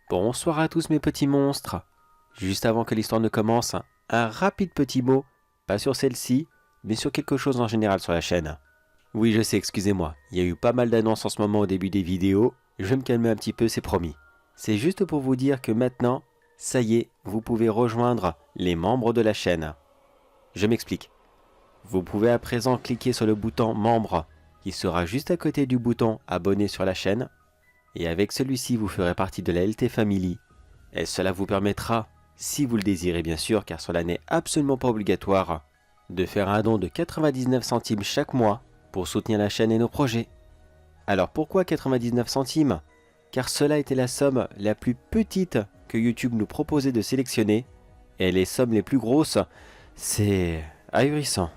Bonsoir à tous mes petits monstres. Juste avant que l'histoire ne commence, un rapide petit mot, pas sur celle-ci, mais sur quelque chose en général sur la chaîne. Oui, je sais, excusez-moi, il y a eu pas mal d'annonces en ce moment au début des vidéos, je vais me calmer un petit peu, c'est promis. C'est juste pour vous dire que maintenant, ça y est, vous pouvez rejoindre les membres de la chaîne. Je m'explique. Vous pouvez à présent cliquer sur le bouton membre qui sera juste à côté du bouton abonner sur la chaîne. Et avec celui-ci, vous ferez partie de la LT Family. Et cela vous permettra, si vous le désirez bien sûr, car cela n'est absolument pas obligatoire, de faire un don de 99 centimes chaque mois pour soutenir la chaîne et nos projets. Alors pourquoi 99 centimes? Car cela était la somme la plus petite que YouTube nous proposait de sélectionner. Et les sommes les plus grosses, c'est ahurissant.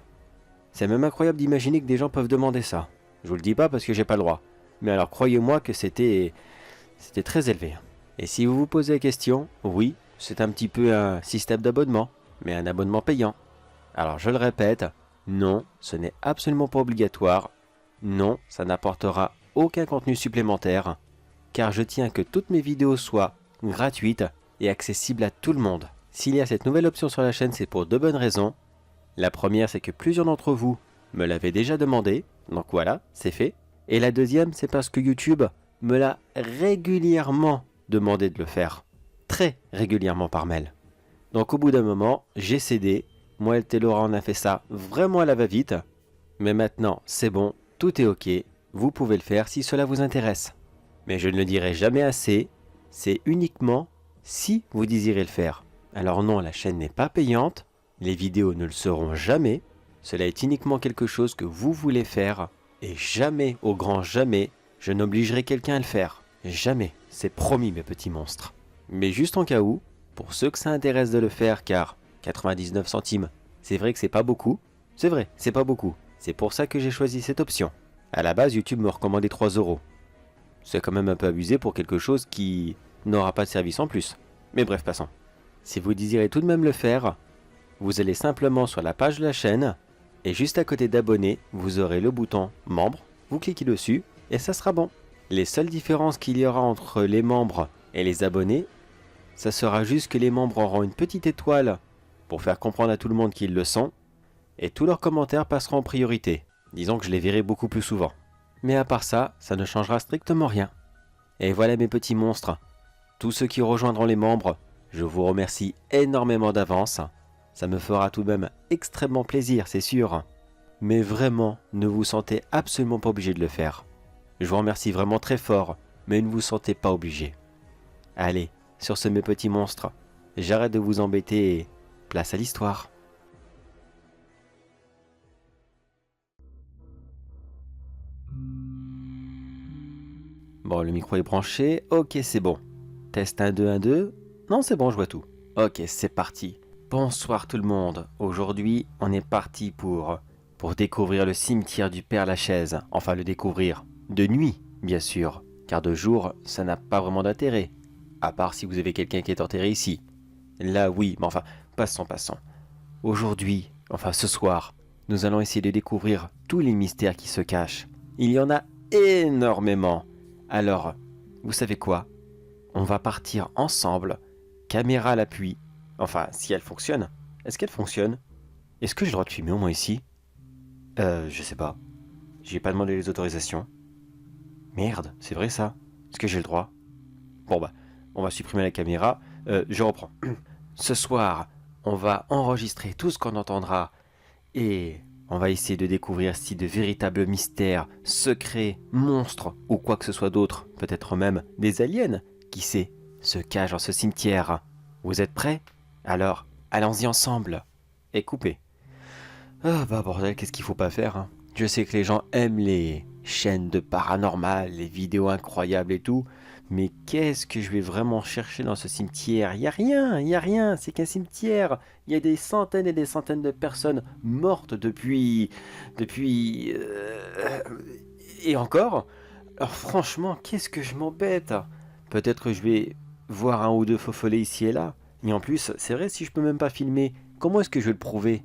C'est même incroyable d'imaginer que des gens peuvent demander ça. Je vous le dis pas parce que j'ai pas le droit. Mais alors croyez-moi que c'était très élevé. Et si vous vous posez la question, oui, c'est un petit peu un système d'abonnement, mais un abonnement payant. Alors je le répète, non, ce n'est absolument pas obligatoire. Non, ça n'apportera aucun contenu supplémentaire, car je tiens que toutes mes vidéos soient gratuites et accessibles à tout le monde. S'il y a cette nouvelle option sur la chaîne, c'est pour deux bonnes raisons. La première, c'est que plusieurs d'entre vous me l'avaient déjà demandé, donc voilà, c'est fait. Et la deuxième, c'est parce que YouTube me l'a régulièrement demandé de le faire. Très régulièrement par mail. Donc au bout d'un moment, j'ai cédé. Moi et Laura, on a fait ça vraiment à la va-vite. Mais maintenant, c'est bon, tout est ok. Vous pouvez le faire si cela vous intéresse. Mais je ne le dirai jamais assez. C'est uniquement si vous désirez le faire. Alors non, la chaîne n'est pas payante. Les vidéos ne le seront jamais. Cela est uniquement quelque chose que vous voulez faire. Et jamais, au grand jamais, je n'obligerai quelqu'un à le faire. Jamais. C'est promis, mes petits monstres. Mais juste en cas où, pour ceux que ça intéresse de le faire, car 99 centimes, c'est vrai que c'est pas beaucoup. C'est vrai, c'est pas beaucoup. C'est pour ça que j'ai choisi cette option. À la base, YouTube me recommandait 3 €. C'est quand même un peu abusé pour quelque chose qui n'aura pas de service en plus. Mais bref, passons. Si vous désirez tout de même le faire, vous allez simplement sur la page de la chaîne, et juste à côté d'abonner, vous aurez le bouton membre, vous cliquez dessus, et ça sera bon. Les seules différences qu'il y aura entre les membres et les abonnés, ça sera juste que les membres auront une petite étoile pour faire comprendre à tout le monde qu'ils le sont, et tous leurs commentaires passeront en priorité. Disons que je les verrai beaucoup plus souvent. Mais à part ça, ça ne changera strictement rien. Et voilà mes petits monstres. Tous ceux qui rejoindront les membres, je vous remercie énormément d'avance. Ça me fera tout de même extrêmement plaisir, c'est sûr. Mais vraiment, ne vous sentez absolument pas obligé de le faire. Je vous remercie vraiment très fort, mais ne vous sentez pas obligé. Allez, sur ce mes petits monstres, j'arrête de vous embêter et place à l'histoire. Bon, le micro est branché, ok c'est bon. Test 1, 2, 1, 2. Non c'est bon, je vois tout. Ok, c'est parti. Bonsoir tout le monde. Aujourd'hui, on est parti pour découvrir le cimetière du Père Lachaise. Enfin, le découvrir de nuit, bien sûr. Car de jour, ça n'a pas vraiment d'intérêt. À part si vous avez quelqu'un qui est enterré ici. Là, oui, mais enfin, passons. Aujourd'hui, enfin ce soir, nous allons essayer de découvrir tous les mystères qui se cachent. Il y en a énormément. Alors, vous savez quoi? On va partir ensemble, caméra à l'appui. Enfin, si elle fonctionne. Est-ce qu'elle fonctionne? Est-ce que j'ai le droit de filmer au moins ici? Je sais pas. J'ai pas demandé les autorisations. Merde, c'est vrai ça? Est-ce que j'ai le droit? Bon bah, on va supprimer la caméra. Je reprends. Ce soir, on va enregistrer tout ce qu'on entendra et on va essayer de découvrir si de véritables mystères, secrets, monstres ou quoi que ce soit d'autre, peut-être même des aliens, qui sait, se cachent dans ce cimetière. Vous êtes prêts? Alors, allons-y ensemble. Et coupez. Ah bah bordel, qu'est-ce qu'il faut pas faire hein. Je sais que les gens aiment les chaînes de paranormal, les vidéos incroyables et tout, mais qu'est-ce que je vais vraiment chercher dans ce cimetière? Y a rien, c'est qu'un cimetière. Il y a des centaines et des centaines de personnes mortes depuis... Et encore. Alors franchement, qu'est-ce que je m'embête? Peut-être que je vais voir un ou deux faux follets ici et là, Et en plus, c'est vrai, si je peux même pas filmer, comment est-ce que je vais le prouver?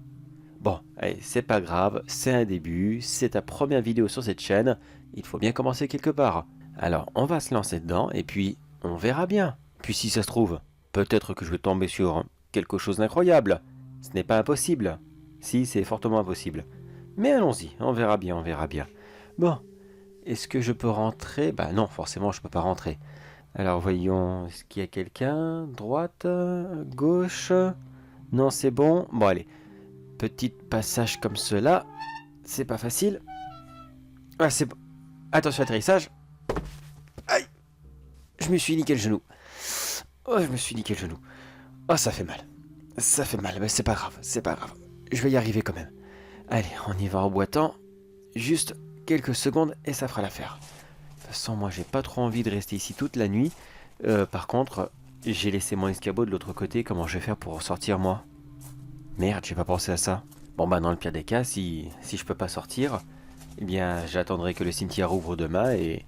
Bon, allez, c'est pas grave, c'est un début, c'est ta première vidéo sur cette chaîne, il faut bien commencer quelque part. Alors, on va se lancer dedans, et puis, on verra bien. Puis si ça se trouve, peut-être que je vais tomber sur quelque chose d'incroyable. Ce n'est pas impossible. Si, c'est fortement impossible. Mais allons-y, on verra bien, on verra bien. Bon, est-ce que je peux rentrer? Bah non, forcément, je peux pas rentrer. Alors voyons, est-ce qu'il y a quelqu'un? Droite, gauche? Non, c'est bon. Bon, allez. Petit passage comme cela. C'est pas facile. Ah, c'est bon. Attention, atterrissage. Aïe! Je me suis niqué le genou. Oh, je me suis niqué le genou. Oh, ça fait mal. Ça fait mal, mais c'est pas grave, c'est pas grave. Je vais y arriver quand même. Allez, on y va en boitant. Juste quelques secondes et ça fera l'affaire. De toute façon, moi, j'ai pas trop envie de rester ici toute la nuit. Par contre, j'ai laissé mon escabeau de l'autre côté. Comment je vais faire pour sortir, moi? Merde, j'ai pas pensé à ça. Bon, bah, dans le pire des cas, si je peux pas sortir, eh bien, j'attendrai que le cimetière ouvre demain et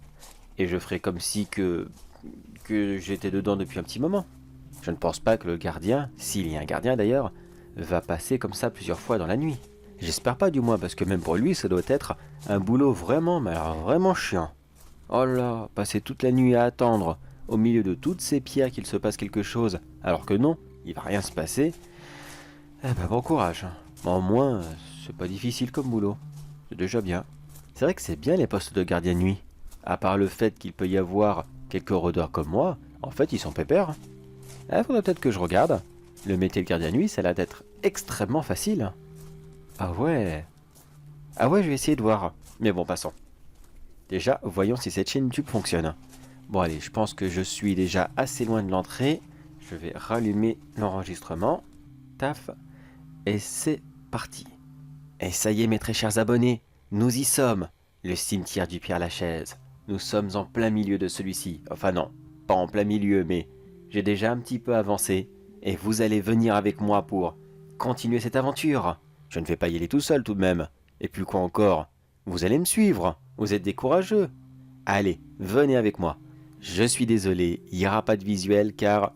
je ferai comme si que j'étais dedans depuis un petit moment. Je ne pense pas que le gardien, s'il y a un gardien d'ailleurs, va passer comme ça plusieurs fois dans la nuit. J'espère pas du moins, parce que même pour lui, ça doit être un boulot vraiment, mais alors vraiment chiant. Oh là, passer toute la nuit à attendre, au milieu de toutes ces pierres qu'il se passe quelque chose, alors que non, il va rien se passer. Eh ben bon courage. Au moins, c'est pas difficile comme boulot. C'est déjà bien. C'est vrai que c'est bien les postes de gardien de nuit. À part le fait qu'il peut y avoir quelques rôdeurs comme moi, en fait ils sont pépères. Il faudrait peut-être que je regarde. Le métier de gardien de nuit, ça a l'air d'être extrêmement facile. Ah ouais. Ah ouais, je vais essayer de voir. Mais bon, passons. Déjà, voyons si cette chaîne YouTube fonctionne. Bon allez, je pense que je suis déjà assez loin de l'entrée. Je vais rallumer l'enregistrement. Taf. Et c'est parti. Et ça y est, mes très chers abonnés, nous y sommes. Le cimetière du Père-Lachaise. Nous sommes en plein milieu de celui-ci. Enfin non, pas en plein milieu, mais j'ai déjà un petit peu avancé. Et vous allez venir avec moi pour continuer cette aventure. Je ne vais pas y aller tout seul tout de même. Et puis quoi encore? Vous allez me suivre. Vous êtes des courageux. Allez, venez avec moi. Je suis désolé, il n'y aura pas de visuel car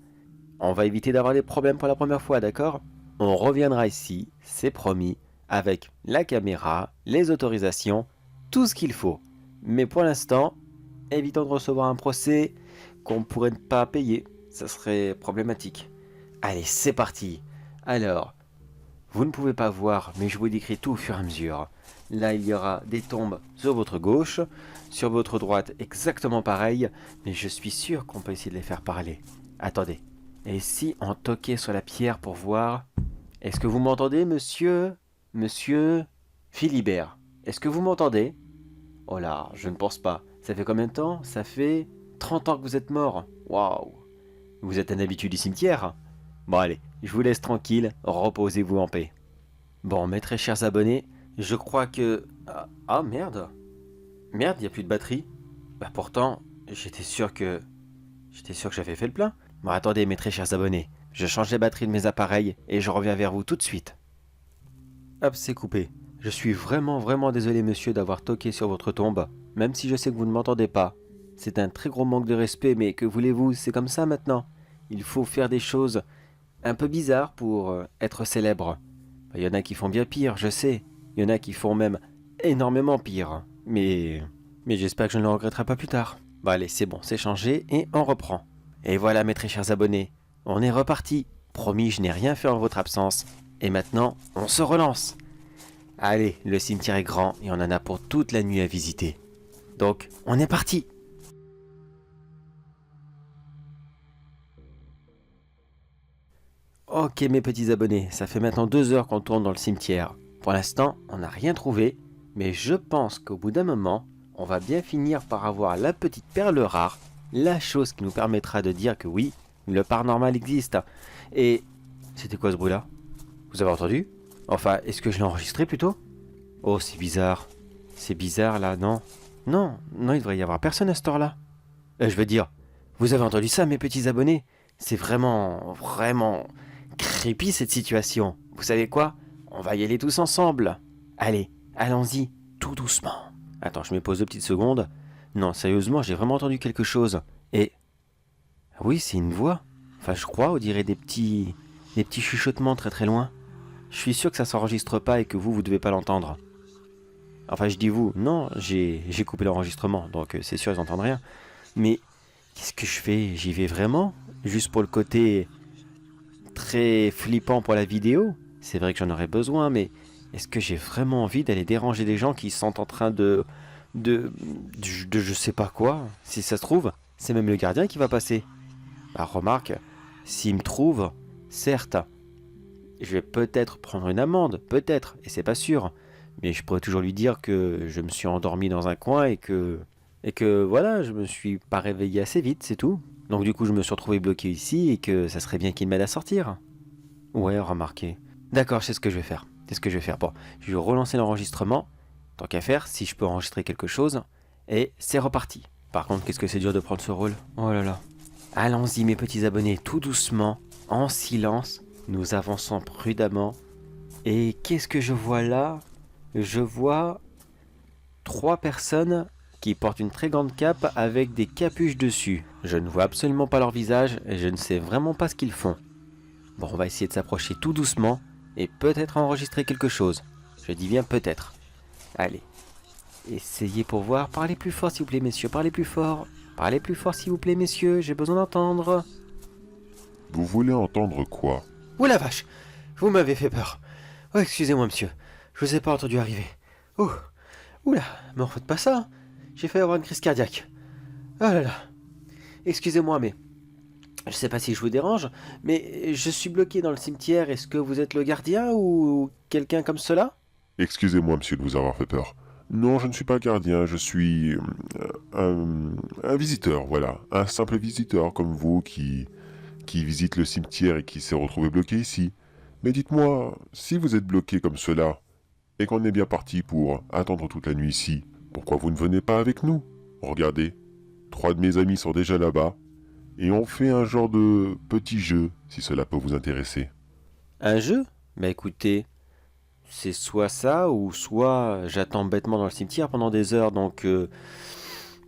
on va éviter d'avoir des problèmes pour la première fois, d'accord? On reviendra ici, c'est promis, avec la caméra, les autorisations, tout ce qu'il faut. Mais pour l'instant, évitons de recevoir un procès qu'on ne pourrait pas payer. Ça serait problématique. Allez, c'est parti. Alors, vous ne pouvez pas voir, mais je vous décris tout au fur et à mesure. Là, il y aura des tombes sur votre gauche, sur votre droite, exactement pareil, mais je suis sûr qu'on peut essayer de les faire parler. Attendez. Et si on toquait sur la pierre pour voir... Est-ce que vous m'entendez, monsieur? Monsieur Philibert, est-ce que vous m'entendez? Oh là, je ne pense pas. Ça fait combien de temps? Ça fait 30 ans que vous êtes mort. Waouh. Vous êtes un habitué du cimetière? Bon allez, je vous laisse tranquille, reposez-vous en paix. Bon, mes très chers abonnés, je crois que... Ah merde. Merde, il n'y a plus de batterie. Bah pourtant, j'étais sûr que j'avais fait le plein. Bon attendez, mes très chers abonnés, je change les batteries de mes appareils et je reviens vers vous tout de suite. Hop, c'est coupé. Je suis vraiment désolé monsieur d'avoir toqué sur votre tombe, même si je sais que vous ne m'entendez pas. C'est un très gros manque de respect, mais que voulez-vous, c'est comme ça maintenant. Il faut faire des choses un peu bizarres pour être célèbre. Il y en a qui font bien pire, je sais. Il y en a qui font même énormément pire. Mais j'espère que je ne le regretterai pas plus tard. Bon allez, c'est bon, c'est changé et on reprend. Et voilà mes très chers abonnés, on est reparti. Promis, je n'ai rien fait en votre absence. Et maintenant, on se relance. Allez, le cimetière est grand et on en a pour toute la nuit à visiter. Donc, on est parti. Ok mes petits abonnés, ça fait maintenant 2 heures qu'on tourne dans le cimetière. Pour l'instant, on n'a rien trouvé, mais je pense qu'au bout d'un moment, on va bien finir par avoir la petite perle rare, la chose qui nous permettra de dire que oui, le paranormal existe. Et c'était quoi ce bruit-là? Vous avez entendu? Enfin, est-ce que je l'ai enregistré plutôt? Oh, c'est bizarre. C'est bizarre là, non? Non, il devrait y avoir personne à cette heure-là. Je veux dire, vous avez entendu ça mes petits abonnés? C'est vraiment creepy cette situation. Vous savez quoi? On va y aller tous ensemble. Allez, allons-y, tout doucement. Attends, je me pose 2 petites secondes. Non, sérieusement, j'ai vraiment entendu quelque chose. Et... oui, c'est une voix. Enfin, je crois, on dirait des petits chuchotements très très loin. Je suis sûr que ça s'enregistre pas et que vous devez pas l'entendre. Enfin, je dis vous, non, j'ai coupé l'enregistrement, donc c'est sûr, ils n'entendent rien. Mais qu'est-ce que je fais? J'y vais vraiment? Juste pour le côté très flippant pour la vidéo? C'est vrai que j'en aurais besoin, mais est-ce que j'ai vraiment envie d'aller déranger des gens qui sont en train de je sais pas quoi? Si ça se trouve, c'est même le gardien qui va passer. Bah, remarque, s'il me trouve, certes, je vais peut-être prendre une amende, peut-être, et c'est pas sûr. Mais je pourrais toujours lui dire que je me suis endormi dans un coin et que voilà, je me suis pas réveillé assez vite, c'est tout. Donc du coup, je me suis retrouvé bloqué ici et que ça serait bien qu'il m'aide à sortir. Ouais, remarquez. D'accord, c'est ce que je vais faire. C'est ce que je vais faire. Bon, je vais relancer l'enregistrement. Tant qu'à faire, si je peux enregistrer quelque chose. Et c'est reparti. Par contre, qu'est-ce que c'est dur de prendre ce rôle. Oh là là. Allons-y, mes petits abonnés, tout doucement, en silence. Nous avançons prudemment. Et qu'est-ce que je vois là? Je vois 3 personnes qui portent une très grande cape avec des capuches dessus. Je ne vois absolument pas leur visage et je ne sais vraiment pas ce qu'ils font. Bon, on va essayer de s'approcher tout doucement et peut-être enregistrer quelque chose. Je dis bien peut-être. Allez, essayez pour voir. Parlez plus fort s'il vous plaît, messieurs, parlez plus fort. Parlez plus fort s'il vous plaît, messieurs, j'ai besoin d'entendre. Vous voulez entendre quoi? Oh la vache, vous m'avez fait peur. Oh, excusez-moi, monsieur, je vous ai pas entendu arriver. Oh, oula, mais en faites pas ça. J'ai failli avoir une crise cardiaque. Oh là là. Excusez-moi, mais je sais pas si je vous dérange, mais je suis bloqué dans le cimetière. Est-ce que vous êtes le gardien ou quelqu'un comme cela? Excusez-moi, monsieur, de vous avoir fait peur. Non, je ne suis pas gardien, je suis un visiteur, voilà. Un simple visiteur comme vous qui visite le cimetière et qui s'est retrouvé bloqué ici. Mais dites-moi, si vous êtes bloqué comme cela, et qu'on est bien parti pour attendre toute la nuit ici, pourquoi vous ne venez pas avec nous? Regardez, 3 de mes amis sont déjà là-bas, et on fait un genre de petit jeu, si cela peut vous intéresser. Un jeu? Bah écoutez, c'est soit ça ou soit j'attends bêtement dans le cimetière pendant des heures. Donc,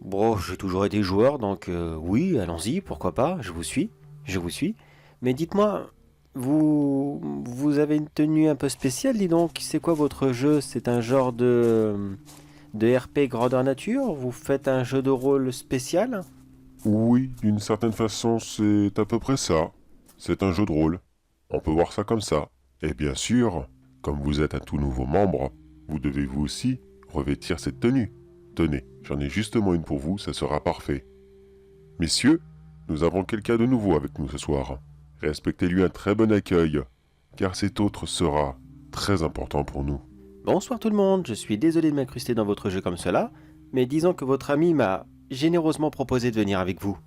bon, j'ai toujours été joueur, donc oui, allons-y, pourquoi pas, je vous suis, je vous suis. Mais dites-moi, vous avez une tenue un peu spéciale, dis donc. C'est quoi votre jeu? C'est un genre de RP grandeur nature? Vous faites un jeu de rôle spécial? Oui, d'une certaine façon, c'est à peu près ça. C'est un jeu de rôle. On peut voir ça comme ça. Et bien sûr, comme vous êtes un tout nouveau membre, vous devez vous aussi revêtir cette tenue. Tenez, j'en ai justement une pour vous, ça sera parfait. Messieurs, nous avons quelqu'un de nouveau avec nous ce soir. Respectez-lui un très bon accueil, car cet autre sera très important pour nous. Bonsoir tout le monde, je suis désolé de m'incruster dans votre jeu comme cela, mais disons que votre ami m'a généreusement proposé de venir avec vous.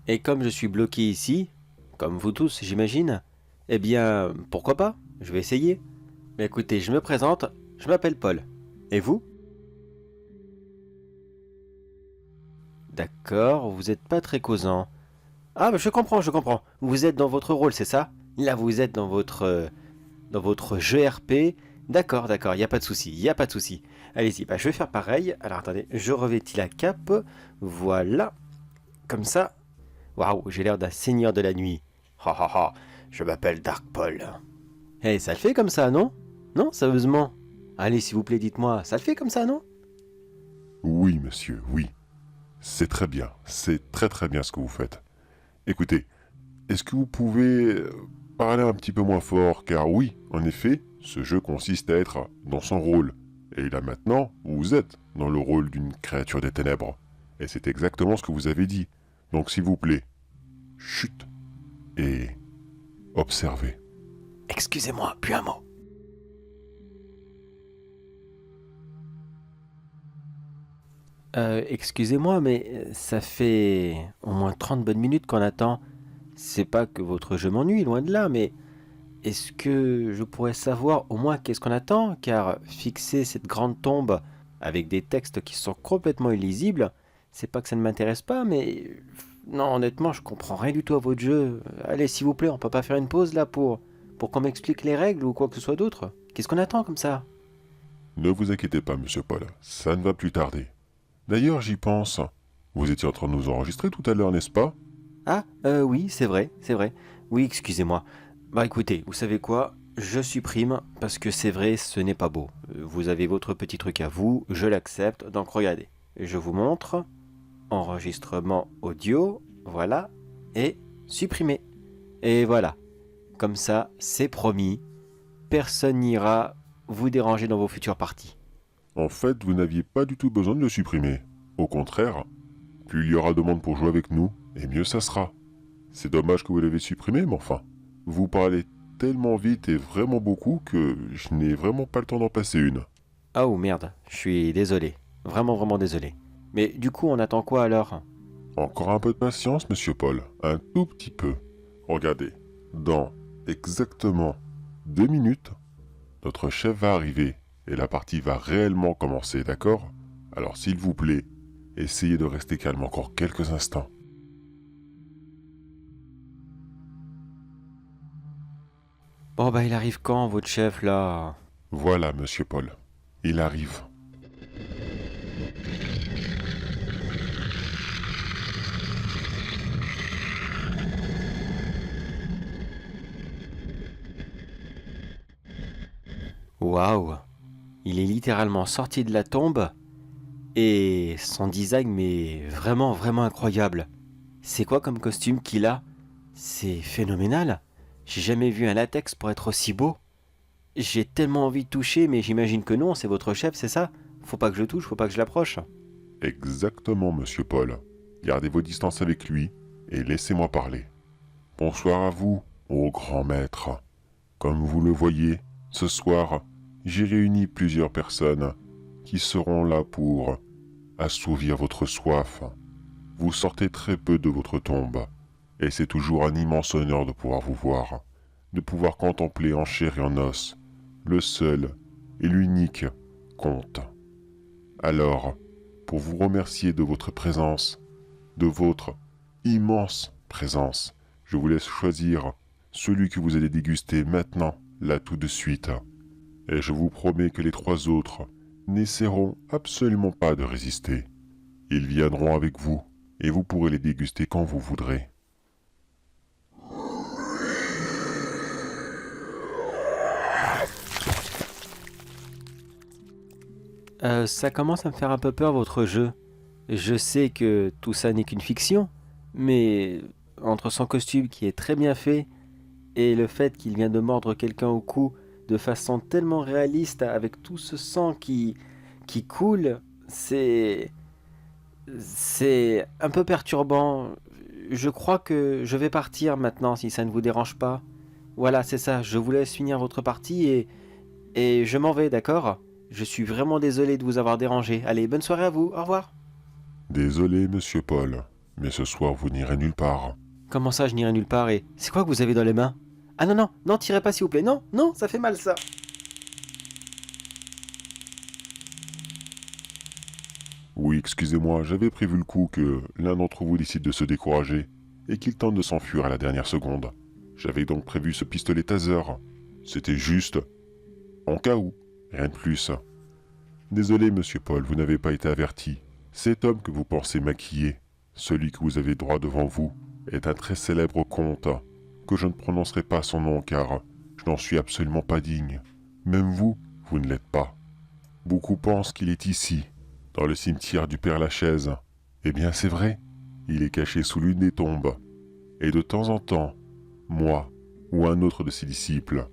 Et comme je suis bloqué ici, comme vous tous j'imagine, eh bien pourquoi pas, je vais essayer. Mais écoutez, je me présente, je m'appelle Paul. Et vous? D'accord, vous n'êtes pas très causant. Ah bah je comprends, je comprends. Vous êtes dans votre rôle, c'est ça? Là vous êtes dans votre jeu RP. D'accord, d'accord, il n'y a pas de souci, il n'y a pas de souci. Allez-y, bah, je vais faire pareil. Alors attendez, je revêtis la cape. Voilà, comme ça. Waouh, j'ai l'air d'un seigneur de la nuit. Ha ha ha, je m'appelle Dark Paul. Eh, ça le fait comme ça, non? Non, sérieusement? Allez, s'il vous plaît, dites-moi, ça le fait comme ça, non? Oui, monsieur, oui. C'est très bien, c'est très très bien ce que vous faites. Écoutez, est-ce que vous pouvez parler un petit peu moins fort? Car oui, en effet, ce jeu consiste à être dans son rôle. Et là maintenant, vous êtes dans le rôle d'une créature des ténèbres. Et c'est exactement ce que vous avez dit. Donc s'il vous plaît, chut et observez. Excusez-moi, plus un mot. Excusez-moi, mais ça fait au moins 30 bonnes minutes qu'on attend. C'est pas que votre jeu m'ennuie, loin de là, mais est-ce que je pourrais savoir au moins qu'est-ce qu'on attend? Car fixer cette grande tombe avec des textes qui sont complètement illisibles, c'est pas que ça ne m'intéresse pas, mais non, honnêtement, je comprends rien du tout à votre jeu. Allez, s'il vous plaît, on peut pas faire une pause là pour qu'on m'explique les règles ou quoi que ce soit d'autre? Qu'est-ce qu'on attend comme ça? Ne vous inquiétez pas, monsieur Paul, ça ne va plus tarder. D'ailleurs, j'y pense. Vous étiez en train de nous enregistrer tout à l'heure, n'est-ce pas? Ah, oui, c'est vrai, c'est vrai. Oui, excusez-moi. Bah écoutez, vous savez quoi? Je supprime parce que c'est vrai, ce n'est pas beau. Vous avez votre petit truc à vous, je l'accepte. Donc regardez, je vous montre. Enregistrement audio, voilà, et supprimer. Et voilà, comme ça, c'est promis, personne n'ira vous déranger dans vos futures parties. En fait, vous n'aviez pas du tout besoin de le supprimer. Au contraire, plus il y aura de monde pour jouer avec nous, et mieux ça sera. C'est dommage que vous l'avez supprimé, mais enfin, vous parlez tellement vite et vraiment beaucoup que je n'ai vraiment pas le temps d'en passer une. Ah oh merde, je suis désolé, vraiment vraiment désolé. Mais du coup, on attend quoi alors? Encore un peu de patience, monsieur Paul, un tout petit peu. Regardez, dans exactement 2 minutes, notre chef va arriver et la partie va réellement commencer, d'accord? Alors s'il vous plaît, essayez de rester calme encore quelques instants. Bon bah il arrive quand votre chef là? Voilà, monsieur Paul, il arrive. Waouh, il est littéralement sorti de la tombe et son design mais vraiment vraiment incroyable. C'est quoi comme costume qu'il a? C'est phénoménal. J'ai jamais vu un latex pour être aussi beau. J'ai tellement envie de toucher, mais j'imagine que non, c'est votre chef, c'est ça? Faut pas que je touche, faut pas que je l'approche. Exactement, monsieur Paul. Gardez vos distances avec lui et laissez-moi parler. Bonsoir à vous, ô grand maître. Comme vous le voyez, ce soir, j'ai réuni plusieurs personnes qui seront là pour assouvir votre soif. Vous sortez très peu de votre tombe, et c'est toujours un immense honneur de pouvoir vous voir, de pouvoir contempler en chair et en os le seul et l'unique comte. Alors, pour vous remercier de votre présence, de votre immense présence, je vous laisse choisir celui que vous allez déguster maintenant, là tout de suite. Et je vous promets que les trois autres n'essaieront absolument pas de résister. Ils viendront avec vous, et vous pourrez les déguster quand vous voudrez. Ça commence à me faire un peu peur votre jeu. Je sais que tout ça n'est qu'une fiction, mais entre son costume qui est très bien fait et le fait qu'il vient de mordre quelqu'un au cou de façon tellement réaliste avec tout ce sang qui coule, c'est un peu perturbant. Je crois que je vais partir maintenant si ça ne vous dérange pas. Voilà, c'est ça, je vous laisse finir votre partie et je m'en vais, d'accord? Je suis vraiment désolé de vous avoir dérangé. Allez, bonne soirée à vous, au revoir. Désolé, monsieur Paul, mais ce soir vous n'irez nulle part. Comment ça, je n'irai nulle part et c'est quoi que vous avez dans les mains? Ah non, non, non, tirez pas s'il vous plaît, non, non, ça fait mal ça. Oui, excusez-moi, j'avais prévu le coup que l'un d'entre vous décide de se décourager et qu'il tente de s'enfuir à la dernière seconde. J'avais donc prévu ce pistolet taser. C'était juste en cas où, rien de plus. Désolé, monsieur Paul, vous n'avez pas été averti. Cet homme que vous pensez maquiller, celui que vous avez droit devant vous, est un très célèbre conte, que je ne prononcerai pas son nom car je n'en suis absolument pas digne. Même vous, vous ne l'êtes pas. Beaucoup pensent qu'il est ici, dans le cimetière du Père Lachaise. Eh bien, c'est vrai, il est caché sous l'une des tombes. Et de temps en temps, moi ou un autre de ses disciples,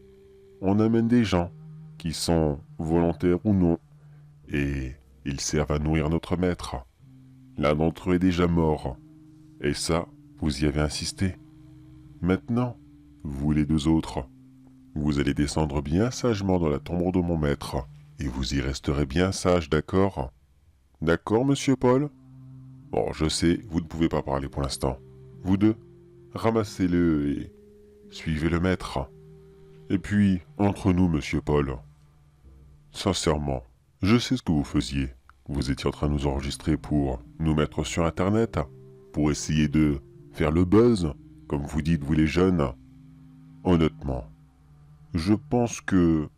on amène des gens qui sont volontaires ou non, et ils servent à nourrir notre maître. L'un d'entre eux est déjà mort, et ça, vous y avez insisté. Maintenant, vous les deux autres, vous allez descendre bien sagement dans la tombe de mon maître, et vous y resterez bien sage, d'accord? D'accord, monsieur Paul? Bon, je sais, vous ne pouvez pas parler pour l'instant. Vous deux, ramassez-le et suivez le maître. Et puis, entre nous, monsieur Paul, sincèrement, je sais ce que vous faisiez. Vous étiez en train de nous enregistrer pour nous mettre sur Internet, pour essayer de faire le buzz, comme vous dites, vous les jeunes. Honnêtement, je pense que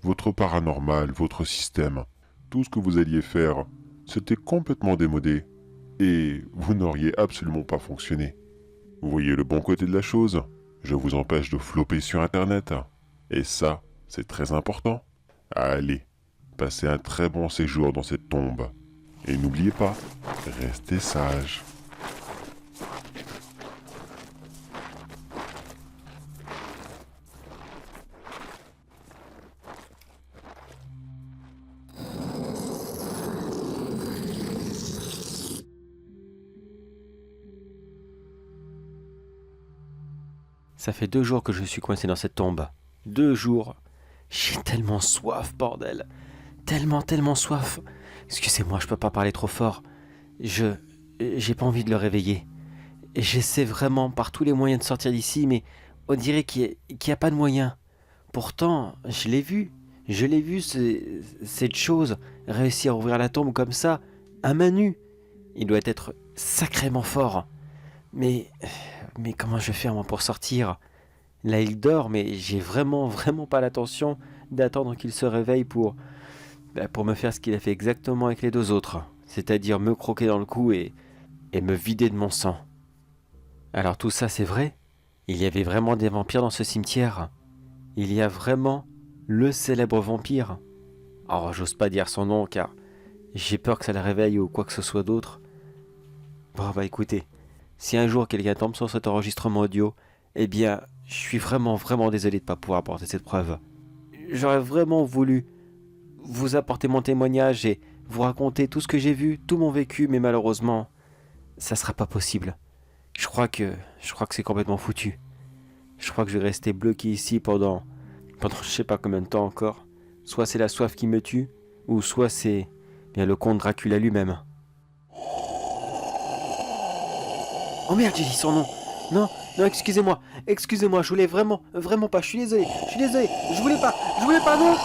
votre paranormal, votre système, tout ce que vous alliez faire, c'était complètement démodé, et vous n'auriez absolument pas fonctionné. Vous voyez le bon côté de la chose? Je vous empêche de flopper sur Internet. Et ça, c'est très important. Allez, passez un très bon séjour dans cette tombe. Et n'oubliez pas, restez sage. Ça fait 2 jours que je suis coincé dans cette tombe. 2 jours. J'ai tellement soif, bordel. Tellement soif. Excusez-moi, je peux pas parler trop fort. J'ai pas envie de le réveiller. Et j'essaie vraiment par tous les moyens de sortir d'ici, mais on dirait qu'il y a pas de moyen. Pourtant, je l'ai vu. Je l'ai vu, cette chose, réussir à ouvrir la tombe comme ça, à main nue. Il doit être sacrément fort. Mais comment je vais faire moi pour sortir? Là il dort, mais j'ai vraiment pas l'intention d'attendre qu'il se réveille pour me faire ce qu'il a fait exactement avec les 2 autres. C'est-à-dire me croquer dans le cou et me vider de mon sang. Alors tout ça c'est vrai? Il y avait vraiment des vampires dans ce cimetière? Il y a vraiment le célèbre vampire? Alors j'ose pas dire son nom car j'ai peur que ça le réveille ou quoi que ce soit d'autre. Bon bah écoutez, si un jour quelqu'un tombe sur cet enregistrement audio, eh bien, je suis vraiment désolé de ne pas pouvoir apporter cette preuve. J'aurais vraiment voulu vous apporter mon témoignage et vous raconter tout ce que j'ai vu, tout mon vécu, mais malheureusement, ça sera pas possible. Je crois que c'est complètement foutu. Je crois que je vais rester bloqué ici pendant je sais pas combien de temps encore. Soit c'est la soif qui me tue, ou soit c'est bien le comte Dracula lui-même. Oh merde, j'ai dit son nom. Non, excusez-moi, je voulais vraiment pas, je suis désolé, je voulais pas, non.